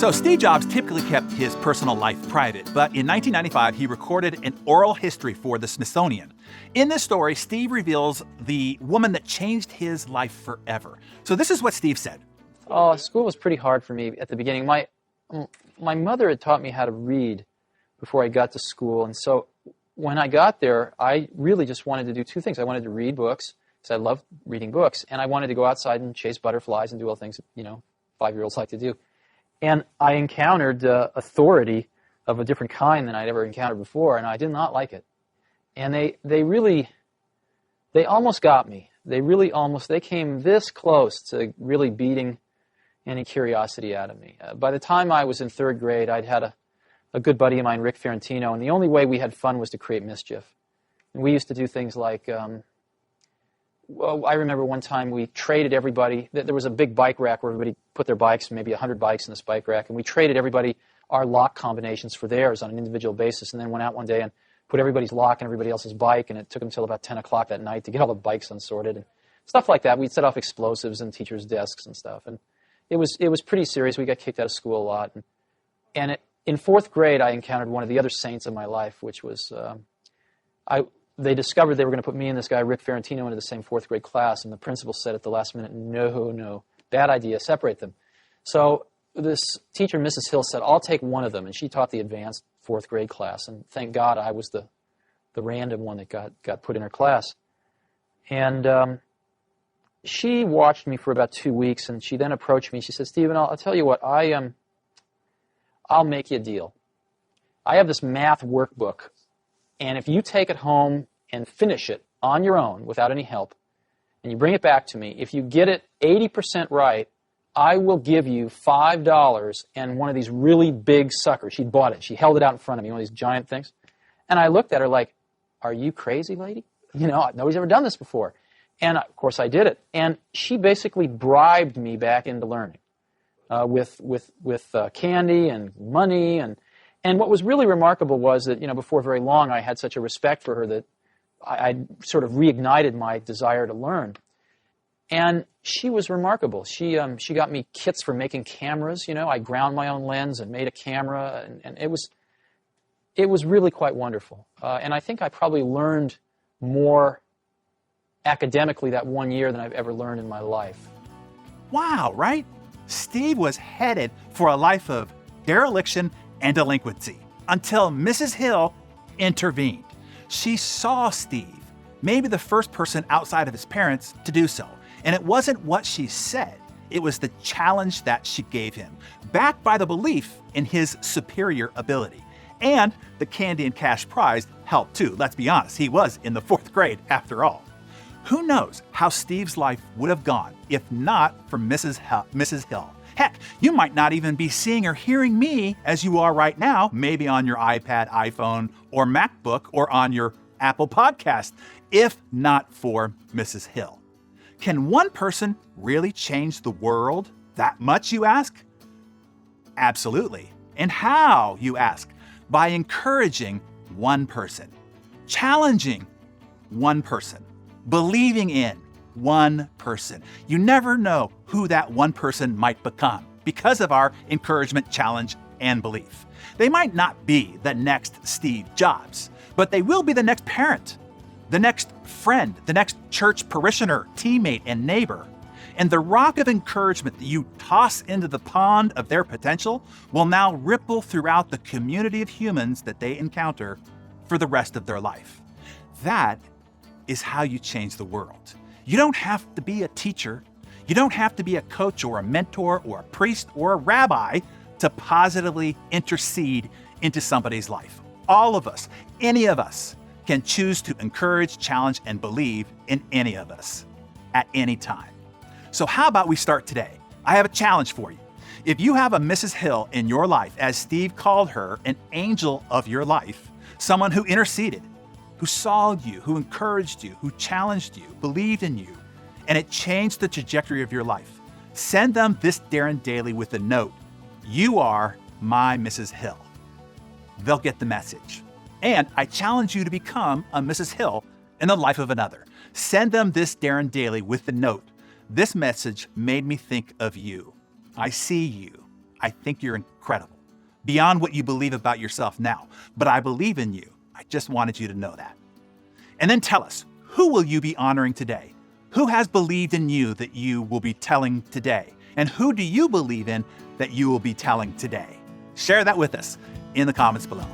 So Steve Jobs typically kept his personal life private, but in 1995, he recorded an oral history for the Smithsonian. In this story, Steve reveals the woman that changed his life forever. So this is what Steve said. School was pretty hard for me at the beginning. My mother had taught me how to read before I got to school, and so when I got there, I really just wanted to do two things. I wanted to read books, because I loved reading books, and I wanted to go outside and chase butterflies and do all the things that, 5-year-olds like to do. And I encountered authority of a different kind than I'd ever encountered before, and I did not like it. And they almost got me. They came this close to really beating any curiosity out of me. By the time I was in third grade, I'd had a good buddy of mine, Rick Ferrantino, and the only way we had fun was to create mischief. And we used to do things like, I remember one time we traded everybody. There was a big bike rack where everybody put their bikes, maybe 100 bikes in this bike rack, and we traded everybody our lock combinations for theirs on an individual basis, and then went out one day and put everybody's lock in everybody else's bike, and it took them until about 10 o'clock that night to get all the bikes unsorted and stuff like that. We'd set off explosives in teachers' desks and stuff, and it was pretty serious. We got kicked out of school a lot, and in fourth grade, I encountered one of the other saints of my life, which was they discovered they were going to put me and this guy, Rick Ferrantino, into the same fourth grade class, and the principal said at the last minute, no, bad idea, separate them. So this teacher, Mrs. Hill, said, I'll take one of them, and she taught the advanced fourth grade class, and thank God I was the random one that got put in her class. And she watched me for about 2 weeks, and she then approached me. She said, Stephen, I'll tell you what, I'll make you a deal. I have this math workbook, and if you take it home and finish it on your own without any help, and you bring it back to me, if you get it 80% right, I will give you $5 and one of these really big suckers. She bought it. She held it out in front of me, one of these giant things. And I looked at her like, are you crazy, lady? Nobody's ever done this before. And, of course, I did it. And she basically bribed me back into learning with candy and money. And what was really remarkable was that, before very long, I had such a respect for her that I sort of reignited my desire to learn. And she was remarkable. She got me kits for making cameras. I ground my own lens and made a camera, and it was really quite wonderful. And I think I probably learned more academically that one year than I've ever learned in my life. Wow, right? Steve was headed for a life of dereliction and delinquency until Mrs. Hill intervened. She saw Steve, maybe the first person outside of his parents to do so. And it wasn't what she said, it was the challenge that she gave him, backed by the belief in his superior ability. And the candy and cash prize helped too. Let's be honest, he was in the fourth grade after all. Who knows how Steve's life would have gone if not for Mrs. Hill. Heck, you might not even be seeing or hearing me as you are right now, maybe on your iPad, iPhone, or MacBook, or on your Apple Podcast, if not for Mrs. Hill. Can one person really change the world that much, you ask? Absolutely. And how, you ask? By encouraging one person, challenging one person, believing in one person. You never know who that one person might become because of our encouragement, challenge, and belief. They might not be the next Steve Jobs, but they will be the next parent, the next friend, the next church parishioner, teammate, and neighbor. And the rock of encouragement that you toss into the pond of their potential will now ripple throughout the community of humans that they encounter for the rest of their life. That is how you change the world. You don't have to be a teacher. You don't have to be a coach or a mentor or a priest or a rabbi to positively intercede into somebody's life. All of us, any of us, can choose to encourage, challenge, and believe in any of us at any time. So how about we start today? I have a challenge for you. If you have a Mrs. Hill in your life, as Steve called her, an angel of your life, someone who interceded, who saw you, who encouraged you, who challenged you, believed in you, and it changed the trajectory of your life, send them this Darren Daily with a note, "You are my Mrs. Hill." They'll get the message. And I challenge you to become a Mrs. Hill in the life of another. Send them this Darren Daily with the note, "This message made me think of you. I see you. I think you're incredible, beyond what you believe about yourself now. But I believe in you. I just wanted you to know that. And then tell us, who will you be honoring today? Who has believed in you that you will be telling today? And who do you believe in that you will be telling today? Share that with us in the comments below.